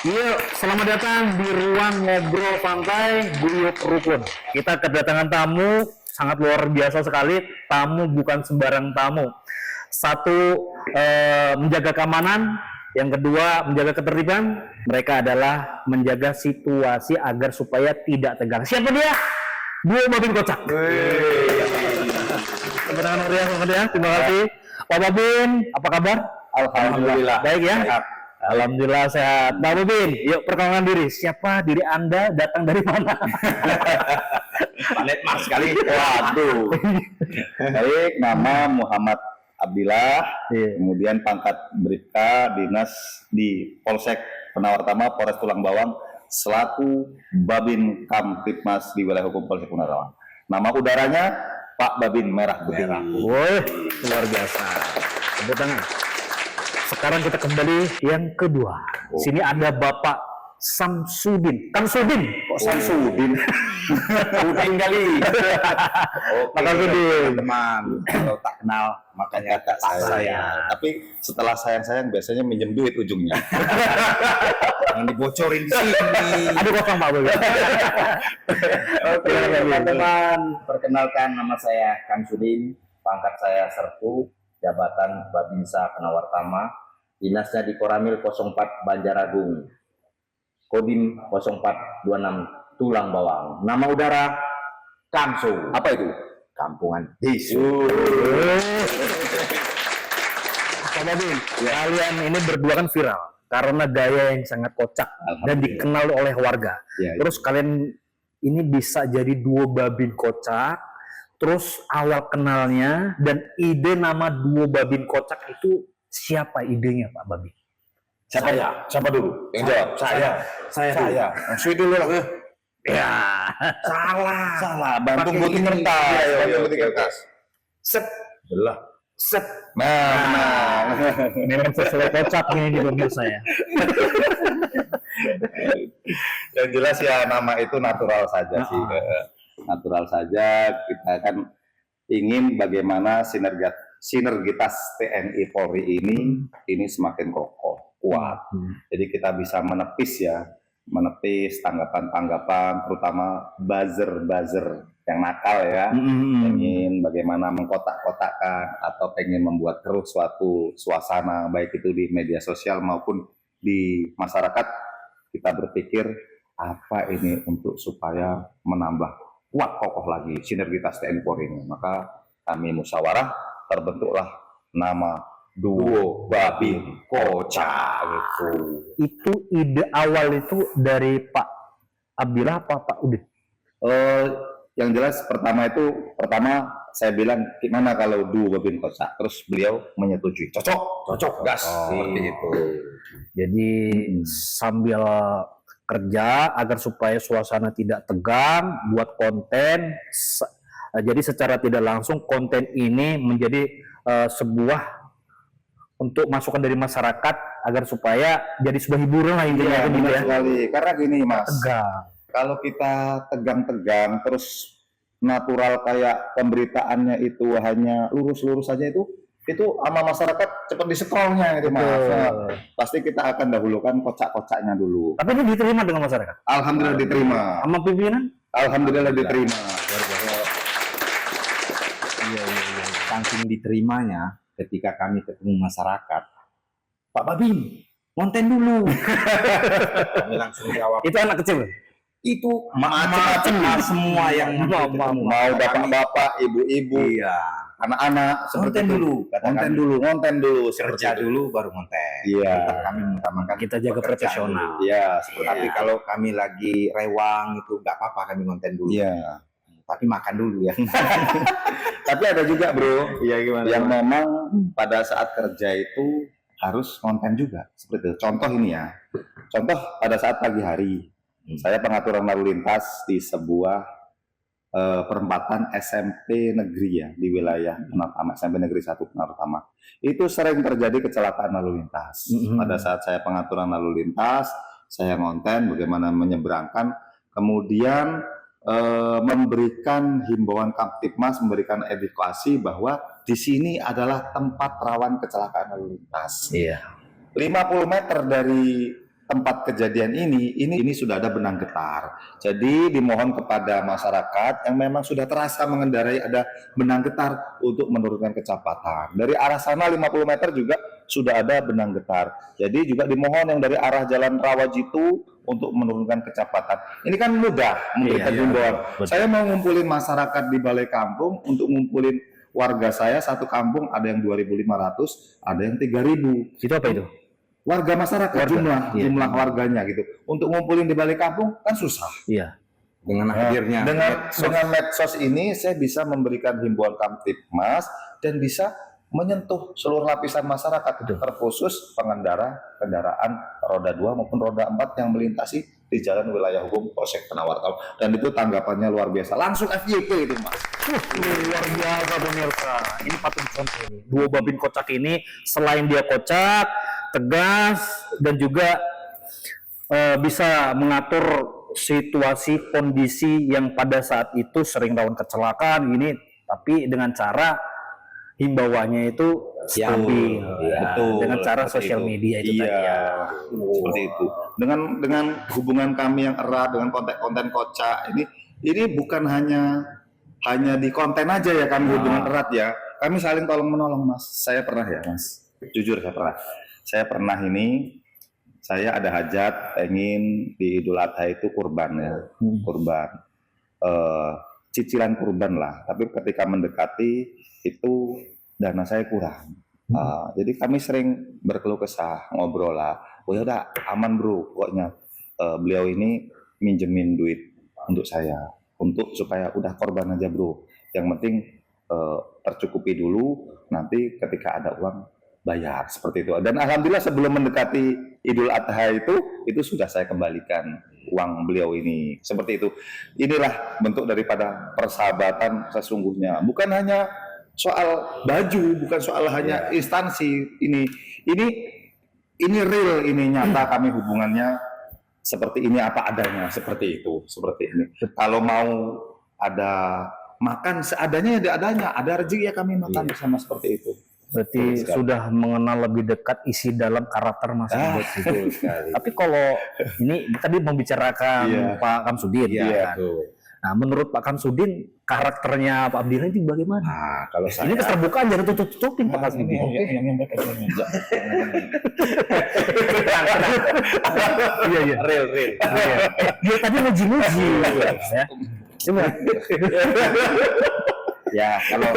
Yuk, selamat datang di ruang ngobrol pantai Guyup Rukun. Kita kedatangan tamu sangat luar biasa sekali. Tamu bukan sembarang tamu. Satu, menjaga keamanan. Yang kedua, menjaga ketertiban. Mereka adalah menjaga situasi agar supaya tidak tegang. Siapa dia? Duo Babin Kocak. Kebenaran meriah, kemudian terima kasih. Pak Babin, apa kabar? Alhamdulillah. Baik ya. Sehat. Alhamdulillah sehat. Pak Babin, yuk perkenalkan diri. Siapa diri Anda? Datang dari mana? Planet Mars sekali. Waduh. Baik, nama Muhammad Abdillah. Iya. Kemudian pangkat Bribka, dinas di Polsek Penawartama, Polres Tulang Bawang, selaku Babin Kamtibmas di wilayah hukum Polsek Penawartama. Nama udaranya Pak Babin Merah Putih. Woi, luar biasa. Tepuk tangan. Sekarang kita kembali yang kedua. Sini ada Bapak Samsudin. Samsudin. Kok Samsudin? Udin kali. Oke, Samsudin. teman. Kalau tak kenal, makanya tak sayang. Tapi setelah sayang-sayang biasanya minjem duit ujungnya. Yang dibocorin di sini. Aduh kosong Pak Babin. Oke, teman-teman. Perkenalkan, nama saya Kang Sudin. Pangkat saya Sertu, jabatan Babinsa Penawartama. Dinasnya di Koramil 04 Banjaragung. Kodim 0426 Tulang Bawang. Nama udara Kamso. Apa itu? Kampungan Desu. Pak Babin, kalian ini berdua kan viral karena gaya yang sangat kocak dan dikenal oleh warga. Ya, Terus kalian ini bisa jadi duo Babin Kocak. Terus awal kenalnya dan ide nama duo Babin Kocak itu siapa idenya Pak Babin? Siapa dulu? Yang jawab. Saya. Langsung dulu lah. Ya, Salah. Bantu gunting kertas. Bantu gunting kertas. Set. Belah. Set. Nah. memang sesuai kocak ini di pemirsa ya. Yang jelas ya nama itu natural saja sih. Natural saja. Kita kan ingin bagaimana sinergitas TNI Polri ini semakin kokoh, kuat. Jadi kita bisa menepis tanggapan-tanggapan, terutama buzzer yang nakal ya, ingin bagaimana mengkotak-kotakkan atau pengen membuat keruh suatu suasana, baik itu di media sosial maupun di masyarakat. Kita berpikir apa ini untuk supaya menambah kuat kokoh lagi sinergitas TNI Polri ini. Maka kami musyawarah, terbentuklah nama Duo Babin Kocak gitu. Itu ide awal itu dari Pak Abdillah apa Pak Udin? Yang jelas pertama saya bilang gimana kalau Duo Babin Kocak, terus beliau menyetujui. Cocok, gas. Seperti itu. Jadi sambil kerja agar supaya suasana tidak tegang, buat konten. Jadi secara tidak langsung konten ini menjadi sebuah untuk masukan dari masyarakat agar supaya jadi sebuah hiburan lah intinya. Iya, benar sekali. Karena gini Mas, Tegang. kalau kita tegang-tegang terus natural kayak pemberitaannya itu hanya lurus-lurus saja itu sama masyarakat cepat di-scrollnya gitu Mas. Nah, pasti kita akan dahulukan kocak-kocaknya dulu. Tapi ini diterima dengan masyarakat. Alhamdulillah diterima. Sama pimpinan? Alhamdulillah diterima. Iya. Saking diterimanya ketika kami ketemu masyarakat, Pak Babin, konten dulu. Kami langsung jawab. Itu anak kecil. Itu Macam-macam semua yang mau bapak-bapak, ibu-ibu, Iya. anak-anak seperti Konten itu. dulu, Kata konten kami, dulu. konten dulu, Kerja dulu baru konten. Iya. Kami mengutamakan Kita jaga pekerjaan profesional. dulu. Iya, seperti Tapi itu. kalau kami lagi rewang itu nggak apa-apa, kami konten dulu. Iya. Tapi makan dulu ya. Tapi ada juga bro, Iya gimana? yang memang pada saat kerja itu harus konten juga. Seperti itu. Contoh ini ya. Contoh pada saat pagi hari, saya pengaturan lalu lintas di sebuah perempatan SMP negeri ya di wilayah Penawartama, SMP Negeri 1 Penawartama. Itu sering terjadi kecelakaan lalu lintas. Pada saat saya pengaturan lalu lintas, saya ngonten bagaimana menyeberangkan, kemudian memberikan himbauan Kamtibmas, memberikan edukasi bahwa di sini adalah tempat rawan kecelakaan lalu lintas. Iya. 50 meter dari tempat kejadian ini sudah ada benang getar. Jadi dimohon kepada masyarakat yang memang sudah terasa mengendarai ada benang getar untuk menurunkan kecepatan. Dari arah sana 50 meter juga sudah ada benang getar. Jadi juga dimohon yang dari arah Jalan Rawajitu untuk menurunkan kecepatan. Ini kan mudah memberikan himbauan. Saya mau ngumpulin masyarakat di balai kampung untuk ngumpulin warga saya satu kampung, ada yang 2.500, ada yang 3.000. Itu apa itu? Warga masyarakat, jumlah warganya gitu. Untuk ngumpulin di balai kampung kan susah. Iya. Dengan hadirnya Dengan medsos ini saya bisa memberikan himbauan Kamtibmas dan bisa menyentuh seluruh lapisan masyarakat, terkhusus pengendara kendaraan roda 2 maupun roda 4 yang melintasi di jalan wilayah hukum Polsek Penawartau. Dan itu tanggapannya luar biasa. Langsung FYP itu, Mas. Luar biasa pemirsa. Ini patut dicontoh ini. Dua babin kocak ini selain dia kocak, tegas, dan juga bisa mengatur situasi kondisi yang pada saat itu sering rawan kecelakaan ini, tapi dengan cara himbauannya itu stabil, betul, dengan cara seperti sosial itu. media itu Iya, tadi ya. seperti itu. Dengan hubungan kami yang erat dengan konten-konten kocak ini bukan hanya di konten aja ya kami hubungan erat ya. Kami saling tolong menolong, Mas. Saya pernah ya, Mas. Jujur saya pernah. Saya pernah saya ada hajat pengen di Idul Adha itu kurban ya, kurban. Cicilan kurban lah. Tapi ketika mendekati itu dana saya kurang. Jadi kami sering berkeluh kesah, ngobrol lah. Oh ya udah aman bro, pokoknya beliau ini minjemin duit untuk saya, supaya udah korban aja bro. Yang penting tercukupi dulu, nanti ketika ada uang bayar, seperti itu. Dan alhamdulillah sebelum mendekati Idul Adha itu sudah saya kembalikan uang beliau ini, seperti itu. Inilah bentuk daripada persahabatan sesungguhnya. Bukan hanya soal baju, bukan soal hanya instansi. Ini real, ini nyata kami hubungannya seperti ini apa adanya, seperti itu, seperti ini. Kalau mau ada makan seadanya ya adanya, ada rezeki ya kami makan bersama, seperti itu. Berarti sudah mengenal lebih dekat isi dalam karakter masing-masing. Tapi kalau ini tadi membicarakan Pak Kamsudin, kan? Nah, menurut Pak Kamsudin karakternya Pak Abdillah itu bagaimana? Nah, kalau saya Ini keterbukaan jangan tutup-tutupin Pak Kamsudin. Iya. real. Dia tadi muji-muji. Ya. Coba. Ya, kalau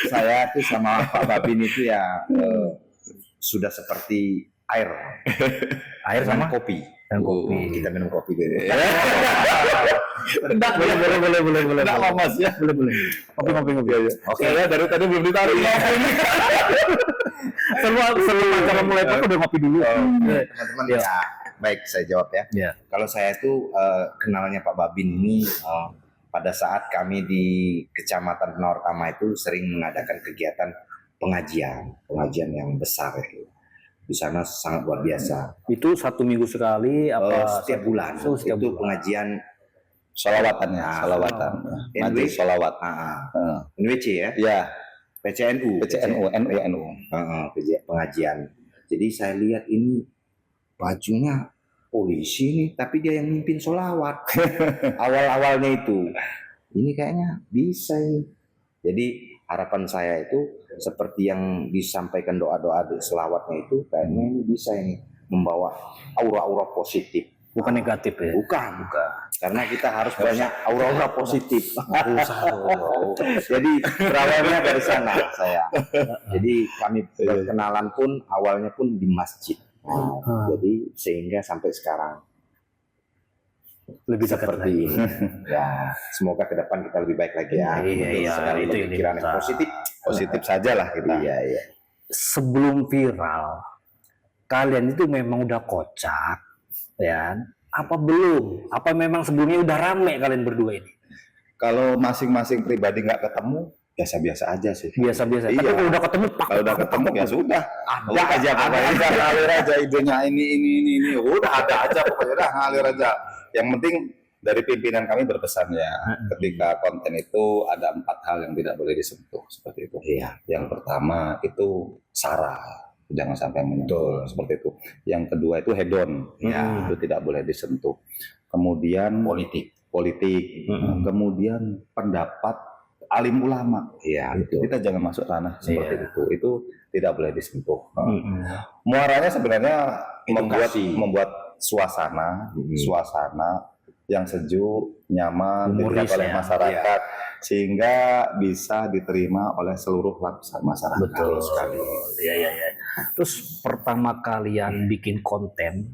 saya tuh sama Pak Babin itu ya sudah seperti air Air dengan sama kopi. dan kopi. Kita minum kopi dulu. Boleh. Enggak mau Mas ya. Boleh. Kopi. Oke. Saya dari tadi belum ditarik. Semua acara mulai Pak udah ngopi dulu. Teman-teman ya, baik saya jawab ya. Ya. Kalau saya tuh kenalnya Pak Babin ini pada saat kami di Kecamatan Penawartama itu sering mengadakan kegiatan pengajian yang besar ya. Di sana sangat luar biasa. Itu 1 minggu sekali apa Setiap bulan setiap itu bulan. pengajian Solawatannya, solawatan. Majelis solawat. NWC ya, Ya, PCNU, NU. pengajian. Jadi saya lihat ini bajunya polisi nih, tapi dia yang mimpin sholawat. Awal-awalnya itu, ini kayaknya bisa ini. Jadi harapan saya itu seperti yang disampaikan doa-doa selawatnya itu, kayaknya ini bisa ini membawa aura-aura positif. Bukan negatif ya. Bukan. Karena kita harus banyak aura-aura positif. Jadi berawalnya dari sana saya. Jadi kami berkenalan pun awalnya pun di masjid. Jadi sehingga sampai sekarang Lebih dekat seperti lagi. ini. Ya, semoga ke depan kita lebih baik lagi ya. Iya, Sekali itu yang pikiran yang kita- positif saja lah kita. Iya. Sebelum viral, kalian itu memang udah kocak, ya? Apa belum? Apa memang sebelumnya udah rame kalian berdua ini? Kalau masing-masing pribadi nggak ketemu, biasa-biasa aja sih. Biasa-biasa. Iya. Tapi kalau udah ketemu, Kalau udah ketemu ya sudah. Ada aja pokoknya. Ada ngalir aja idenya ini. Udah ada aja pokoknya, udah ngalir aja. Yang penting dari pimpinan kami berpesan ya, ketika konten itu ada 4 hal yang tidak boleh disentuh, seperti itu. Iya. Yang pertama itu sara. jangan sampai menyentuh seperti itu. Yang kedua itu hedon, Ya. itu tidak boleh disentuh. Kemudian politik, kemudian pendapat alim ulama. Iya, betul. Kita jangan masuk ranah seperti Iya. itu tidak boleh disentuh. Muaranya sebenarnya membuat suasana yang sejuk, nyaman Humoris dilihat oleh ya. masyarakat, sehingga bisa diterima oleh seluruh lapisan masyarakat. Betul sekali. Iya. Terus pertama kalian bikin konten,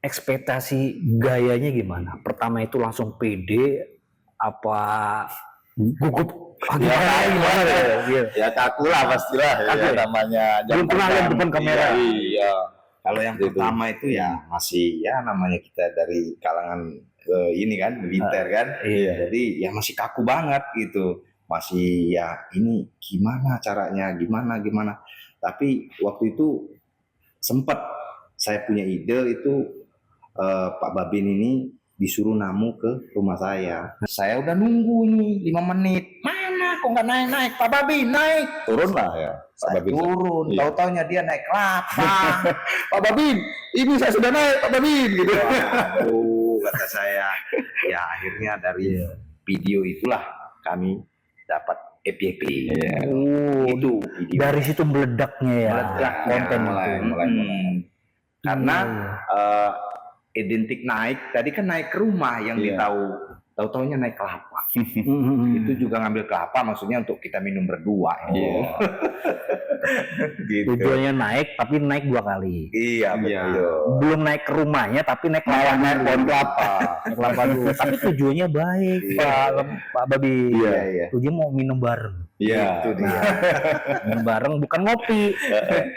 ekspektasi gayanya gimana? Pertama itu langsung pede apa gugup? Gimana ya? Ya kaku lah pastilah, Kaku ya? namanya. Belum pernah lihat depan kamera. Iya. Kalau yang pertama itu ya masih ya namanya kita dari kalangan ini kan militer kan, Iya. jadi ya masih kaku banget gitu, masih ya ini gimana caranya, gimana. Tapi waktu itu sempat saya punya ide itu Pak Babin ini disuruh namu ke rumah saya. Saya udah nunggu nih 5 menit. Mana kok nggak naik? Pak Babin naik. Turun lah ya. Saya turun, Iya. tahu-taunya dia naik kelapa. Pak Babin, ini saya sudah naik, Pak Babin, gitu. Waduh, kata saya. Ya akhirnya dari video itulah kami dapat EPP. Oh, Itu video. dari situ meledaknya ya Meledaknya, konten mulai. Karena identik naik, tadi kan naik ke rumah yang Iya. tahu-taunya naik kelapa. itu. Itu juga ngambil kelapa maksudnya untuk kita minum berdua. Iya. Gitu. Tujuannya naik tapi naik 2 kali. Iya, Iya. betul. Belum naik ke rumahnya tapi naik Naik pohon kelapa. Naik kelapa dulu. Tapi tujuannya baik, Pak Babi. Iya. Tujuannya mau minum bareng. Iya. Itu dia. Minum bareng bukan ngopi,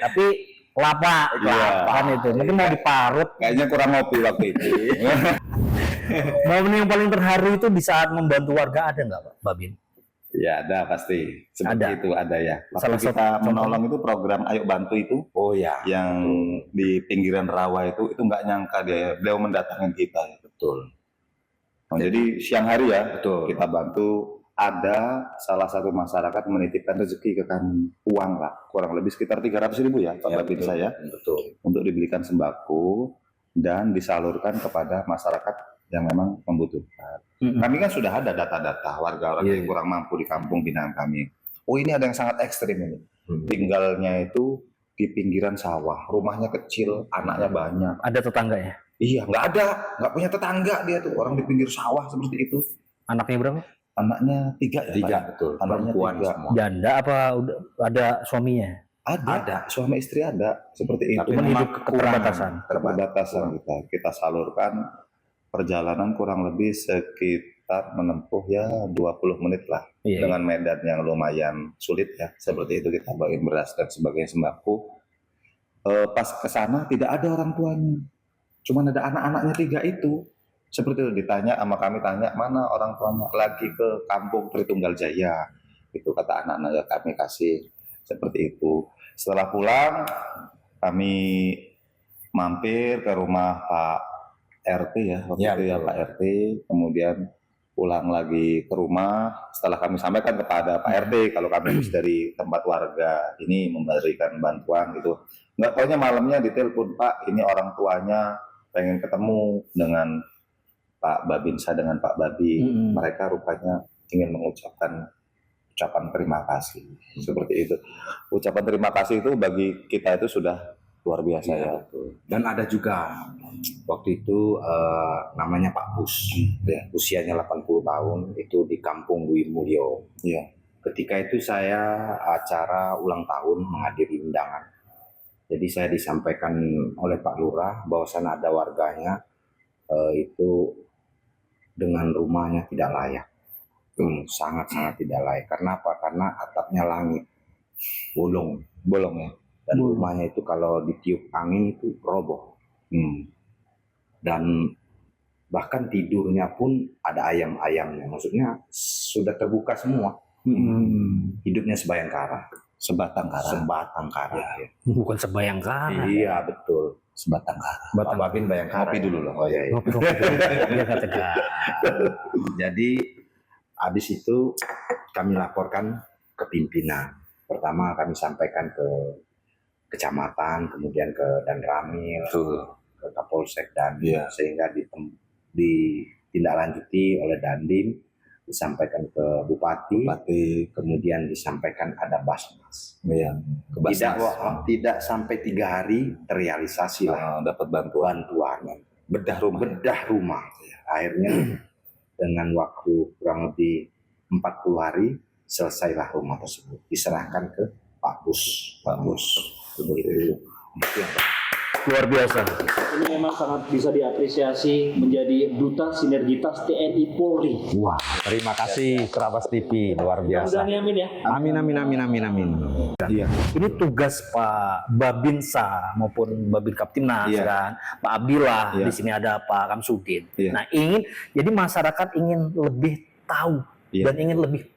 tapi kelapa. Iya. Kan itu. Mungkin mau diparut. Kayaknya kurang ngopi waktu itu. Momen yang paling terharu itu di saat membantu warga ada nggak, Pak Babin? Ya ada pasti. Seperti Ada. itu ada ya. Waktu Salah kita satu menolong itu program Ayo Bantu itu Oh ya, yang di pinggiran rawa itu nggak nyangka dia. Beliau mendatangkan kita. Ya. betul. Nah, jadi siang hari ya Betul. kita bantu. Ada salah satu masyarakat menitipkan rezeki ke kami, uang lah, kurang lebih sekitar 300.000 ya Pak Babin betul. saya, Betul. untuk dibelikan sembako dan disalurkan kepada masyarakat yang memang membutuhkan. Kami kan sudah ada data-data warga-warga Iya, yang kurang mampu di kampung binaan kami. Oh ini ada yang sangat ekstrim ini. Hmm. Tinggalnya itu di pinggiran sawah, rumahnya kecil, anaknya banyak. Ada tetangganya? Iya, nggak punya tetangga dia tuh, orang di pinggir sawah seperti itu. Anaknya berapa? Anaknya 3 ya, Tiga, Pak? betul. Anaknya Perempuan 3. semua. Janda apa udah ada suaminya? Ada, suami istri ada seperti itu. Tapi Cuman memang hidup keterbatasan. Keterbatasan kita salurkan perjalanan kurang lebih sekitar menempuh ya 20 menit lah Iya. dengan medan yang lumayan sulit ya. Seperti itu kita bagiin beras dan sebagainya sembako. Pas ke sana tidak ada orang tuanya, cuman ada anak-anaknya 3 itu. Seperti itu ditanya sama kami, tanya mana orang tuanya, lagi ke kampung Tritunggal Jaya. Itu kata anak-anak ya, kami kasih seperti itu. Setelah pulang kami mampir ke rumah Pak RT ya, waktu Ya, itu ya betul. Pak RT, kemudian pulang lagi ke rumah. Setelah kami sampaikan kepada Pak RT kalau kami habis dari tempat warga ini memberikan bantuan gitu. Nggak taunya malamnya ditelepon, Pak ini orang tuanya pengen ketemu dengan Pak Babinsa dengan Pak Babi. Mereka rupanya ingin mengucapkan ucapan terima kasih. Seperti itu. Ucapan terima kasih itu bagi kita itu sudah luar biasa ya. Dan ada juga waktu itu namanya Pak Bus, ya, usianya 80 tahun, itu di Kampung Dwi Mulyo. Iya. Ketika itu saya acara ulang tahun menghadiri undangan. Jadi saya disampaikan oleh Pak Lurah bahwa sana ada warganya itu dengan rumahnya tidak layak. Sangat-sangat tidak layak. Karena apa? Karena atapnya langit, bolong ya. Dan rumahnya itu kalau ditiup angin itu roboh. Dan bahkan tidurnya pun ada ayam-ayamnya. Maksudnya sudah terbuka semua. Hidupnya sebayangkara. Sebatang kara. Sebatang kara. Ya. Bukan sebayangkara. Iya, betul. Sebatang kara. Pak Babin bayangkara. Kopi dulu lah. Oh iya. Ngopi-ngopi. Dia kata Jadi habis itu kami laporkan ke pimpinan. Pertama kami sampaikan ke kecamatan, kemudian ke Danramil, ke Kapolsek Dandim, Iya. sehingga ditindaklanjuti oleh Dandim, disampaikan ke Bupati, kemudian disampaikan ada Basmas. Iya. Ke Basnas. Tidak sampai 3 hari terrealisasi lah Dapat bantuan. bedah rumah. Akhirnya dengan waktu kurang lebih 40 hari selesailah rumah tersebut, diserahkan ke Pak Bus. Begitu. Itu yang Luar biasa. Ini memang sangat bisa diapresiasi menjadi duta sinergitas TNI Polri. Wah, terima kasih Kerabas TV, luar biasa. Mudah-mudahan amin ya. Amin. Iya. Ini tugas Pak Babinsa maupun Babin Kaptimnas Iya. kan, Pak Abdillah, Iya. di sini ada Pak Kamsudin. Iya. Nah, jadi masyarakat ingin lebih tahu Iya. dan ingin lebih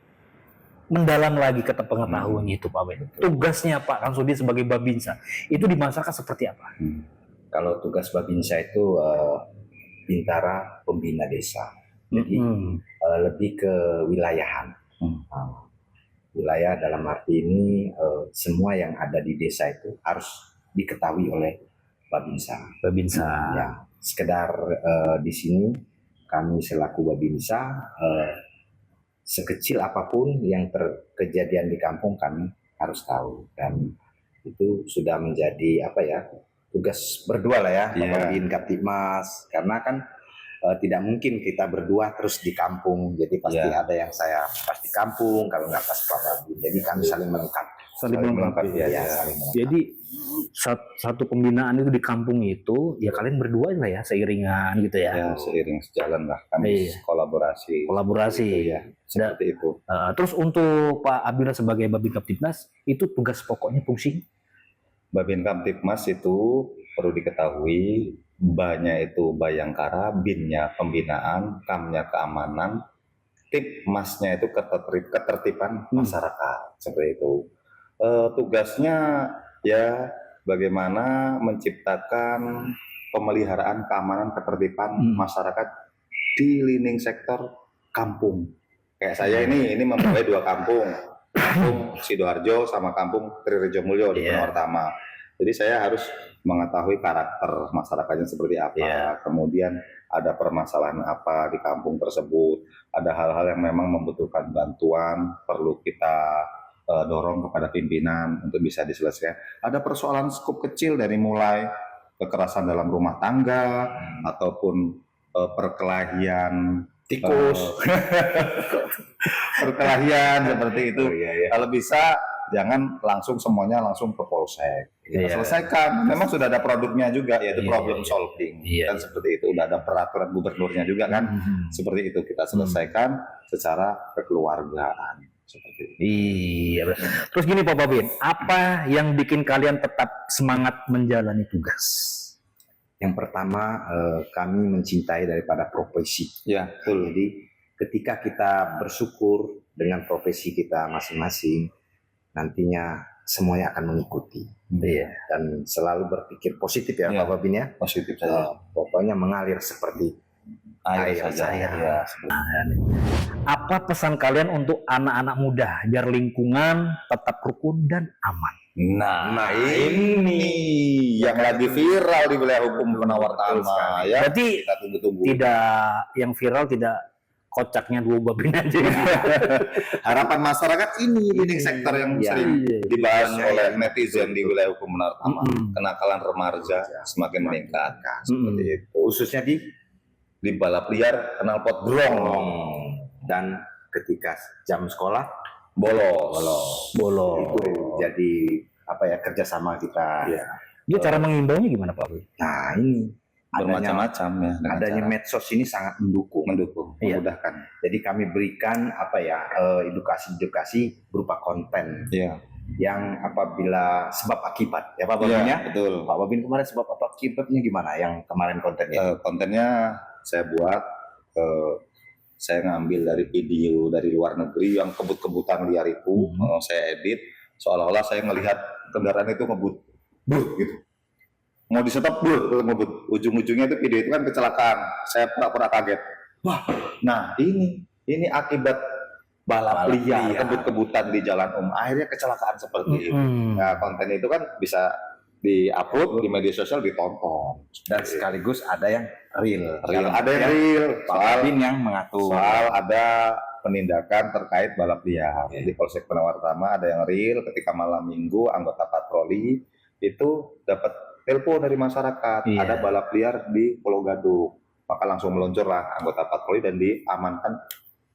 mendalam lagi ke pengetahuan itu Pak Ben. Tugasnya Pak Kamsudin sebagai Babinsa itu di masyarakat seperti apa? Kalau tugas Babinsa itu Bintara Pembina Desa. Jadi lebih ke wilayahan. Wilayah dalam arti ini semua yang ada di desa itu harus diketahui oleh Babinsa. Babinsa. Ya, sekedar di sini kami selaku Babinsa sekecil apapun yang kejadian di kampung kami harus tahu, dan itu sudah menjadi tugas berdua lah ya, Iya. Pak Babin Kaptimnas, karena kan tidak mungkin kita berdua terus di kampung, jadi pasti Iya. ada yang saya pas di kampung, kalau nggak pas Pak Babin, jadi kami saling melengkapi. Saling melengkapi, ya, ya. saling melengkapi. Jadi satu pembinaan itu di kampung itu ya kalian berdua lah ya, seiringan gitu ya. Ya, seiring sejalan lah kami Iya. kolaborasi. Kolaborasi. Ya, seperti itu. Terus untuk Pak Abdillah sebagai Babin Kaptimnas itu tugas pokoknya fungsi Babin Kamtibmas itu perlu diketahui banyak itu Bayangkara, binnya pembinaan, kamnya keamanan, Tipmasnya itu ketertiban masyarakat, seperti itu. Tugasnya ya bagaimana menciptakan pemeliharaan keamanan ketertiban masyarakat di lini sektor kampung. Kayak saya ini mempunyai 2 kampung Sidoarjo sama kampung Trirejomulyo di Purwokertama. Jadi saya harus mengetahui karakter masyarakatnya seperti apa, kemudian ada permasalahan apa di kampung tersebut, ada hal-hal yang memang membutuhkan bantuan, perlu kita dorong kepada pimpinan untuk bisa diselesaikan. Ada persoalan skup kecil dari mulai kekerasan dalam rumah tangga ataupun perkelahian tikus, perkelahian seperti itu. Kalau bisa jangan langsung semuanya langsung ke polsek. Kita selesaikan. Memang sudah ada produknya juga, yaitu problem solving. Kan seperti itu. Udah ada peraturan gubernurnya juga kan. Seperti itu kita selesaikan secara kekeluargaan. Seperti itu. Iya. Terus gini Pak Babin, apa yang bikin kalian tetap semangat menjalani tugas? Yang pertama, kami mencintai daripada profesi. Ya, betul. Jadi ketika kita bersyukur dengan profesi kita masing-masing, nantinya semuanya akan mengikuti. Dan selalu berpikir positif ya, Pak Babin ya. Positif saja. Pokoknya mengalir seperti Air saja. Ya, Apa pesan kalian untuk anak-anak muda biar lingkungan tetap rukun dan aman? Nah, ini yang lagi viral di wilayah hukum Purwokertama ya. Berarti Kita tunggu-tunggu. tidak yang viral tidak kocaknya 2 Babin aja. Harapan masyarakat ini sektor yang sering dibahas oleh netizen di wilayah hukum Purwokertama. Kenakalan remaja semakin meningkat. Seperti itu. khususnya Di balap liar, knalpot brong, dan ketika jam sekolah bolos. itu jadi kerjasama kita. Dia cara mengimbaunya gimana Pak Babin? Nah ini Bermacam-macam ya. dengan adanya cara medsos ini sangat mendukung. Iya. memudahkan. Jadi kami berikan edukasi berupa konten Iya. yang apabila sebab akibat ya Pak Babin ya. Betul. Pak Babin kemarin sebab akibatnya gimana yang kemarin kontennya? Kontennya saya buat, saya ngambil dari video dari luar negeri yang kebut-kebutan liar itu, saya edit seolah-olah saya ngelihat kendaraan itu ngebut, gitu. Mau disetop, ngebut. Ujung-ujungnya itu video itu kan kecelakaan. Saya pura-pura kaget. Wah, nah ini akibat balap liar, kebut-kebutan di jalan akhirnya kecelakaan seperti itu. Nah, konten itu kan bisa di-upload di media sosial, ditonton. Dan sekaligus ada yang real. Ada yang real, Pak Babin yang mengatur. soal ada penindakan terkait balap liar. Di Polsek Penawar Utama ada yang real ketika malam minggu anggota patroli itu dapat telepon dari masyarakat, ada balap liar di Pulau Gadung. Maka langsung meluncurlah anggota patroli dan diamankan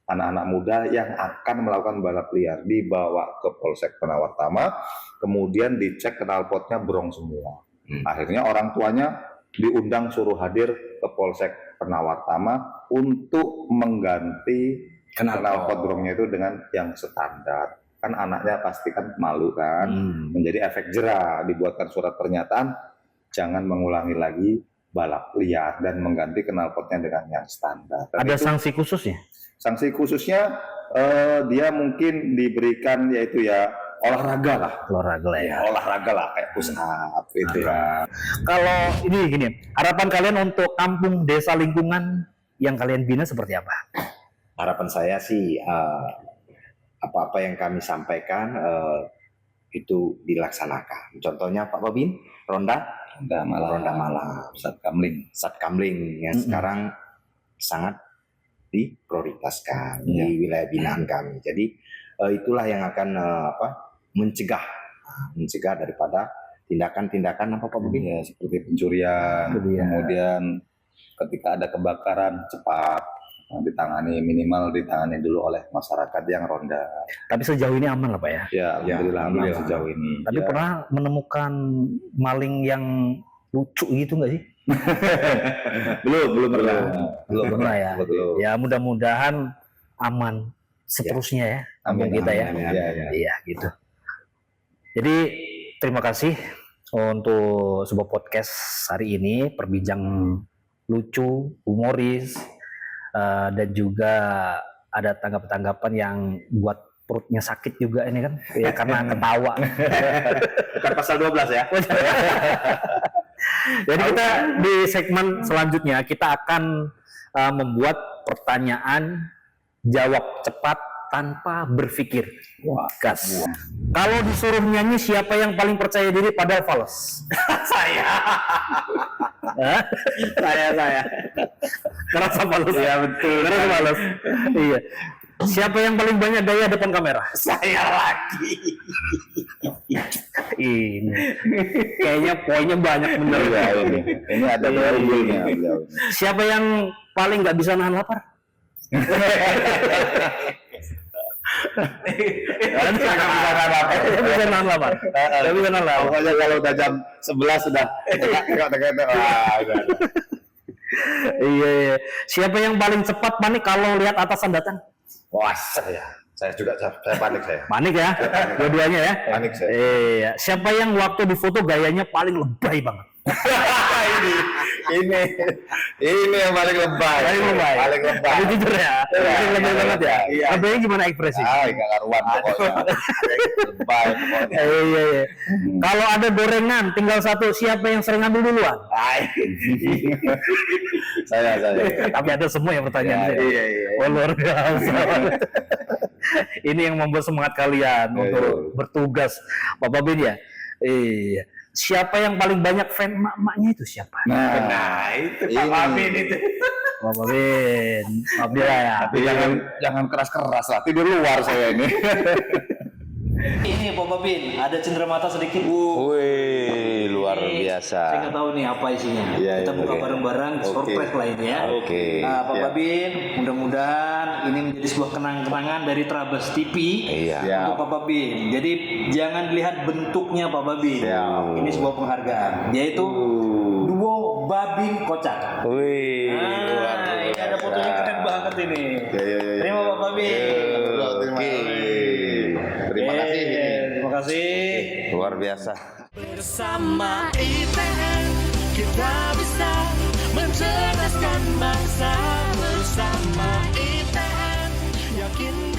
anak-anak muda yang akan melakukan balap liar, dibawa ke Polsek Penawar Utama, kemudian dicek knalpotnya brong semua. Akhirnya orang tuanya diundang suruh hadir ke Polsek Penawar Utama untuk mengganti knalpot brongnya itu dengan yang standar. Kan anaknya pasti kan malu kan, menjadi efek jera, dibuatkan surat pernyataan jangan mengulangi lagi balap liar dan mengganti knalpotnya dengan yang standar. Dan Ada itu, sanksi khususnya? sanksi khususnya dia mungkin diberikan yaitu ya olahraga lah. Olahraga lah ya. Olahraga lah kayak push up itu ya. Kalau ini gini, harapan kalian untuk kampung desa lingkungan yang kalian bina seperti apa? Harapan saya sih apa-apa yang kami sampaikan itu dilaksanakan. Contohnya Pak Babin, ronda malam, Satkamling yang sekarang sangat diprioritaskan di wilayah binaan kami. Jadi itulah yang akan mencegah daripada tindakan-tindakan apa Pak Babin? Ya, seperti pencurian, kemudian ketika ada kebakaran cepat ditangani, minimal ditangani dulu oleh masyarakat yang ronda. Tapi sejauh ini aman lah Pak ya? Ya, alhamdulillah aman sejauh ini. Tapi ya. pernah menemukan maling yang lucu gitu nggak sih? belum pernah. Belum pernah ya? Belum. Ya mudah-mudahan aman seterusnya ya, kampung kita ya. Iya gitu. Jadi terima kasih untuk sebuah podcast hari ini, perbincang lucu, humoris, dan juga ada tanggapan-tanggapan yang buat perutnya sakit juga ini kan, ya karena ketawa. Bukan pasal 12 ya. Jadi kita di segmen selanjutnya kita akan membuat pertanyaan jawab cepat tanpa berpikir. Wah, gas. Kalau disuruh nyanyi siapa yang paling percaya diri pada fals? Saya. Saya. Kerasa fals. Iya betul. Kerasa fals. Iya. Siapa yang paling banyak gaya depan kamera? Saya lagi. Ini. Kayaknya poinnya banyak bener. Ya, ini ada beliaunya. Siapa yang paling nggak bisa nahan lapar? Bisa nahan lapar. Tapi bisa nahan lapar. Pokoknya kalau udah jam 11 sudah Iya. Siapa yang paling cepat panik kalau lihat atasan datang? wah saya juga saya panik saya. Panik ya, dua-duanya ya. Panik saya. Iya. Siapa yang waktu difoto gayanya paling lebay banget? ini yang paling lebay. Paling lebay. Tapi jujur ya, paling lebay banget ya. Iya. Lebaynya gimana ekspresi? Enggak karuan pokoknya. Lebay pokoknya. Iya. Kalau ada gorengan tinggal satu, siapa yang sering ngambil duluan? Saya. Tapi ada semua ya pertanyaan. Iya. Oh, luar biasa. Ini yang membuat semangat kalian untuk bertugas, Pak Babin ya. Iya. Siapa yang paling banyak fan emak-emaknya itu siapa? Nah, itu Pak Babin itu. Pak Babin, Abdillah ya. Tapi jangan keras-keras lah. Tidur luar saya ini. Ini Pak Babin, ada cenderamata sedikit. Wih, luar biasa. Saya nggak tahu nih apa isinya. Iya, Kita buka oke. bareng-bareng, surprise lah ini ya. Oke. Nah, Pak Babin, mudah-mudahan ini menjadi sebuah kenang-kenangan dari Trabas TV Iya. untuk Pak Babin. Jadi jangan lihat bentuknya Pak Babin. Ini sebuah penghargaan, yaitu duo Babin Kocak. Wih, Nah, ini ada fotonya keren banget ini. Iya. Terima Pak Babin. Terima kasih. Terima kasih. luar biasa. Bersama ITN kita bisa mencerdaskan bangsa. Bersama ITN yakin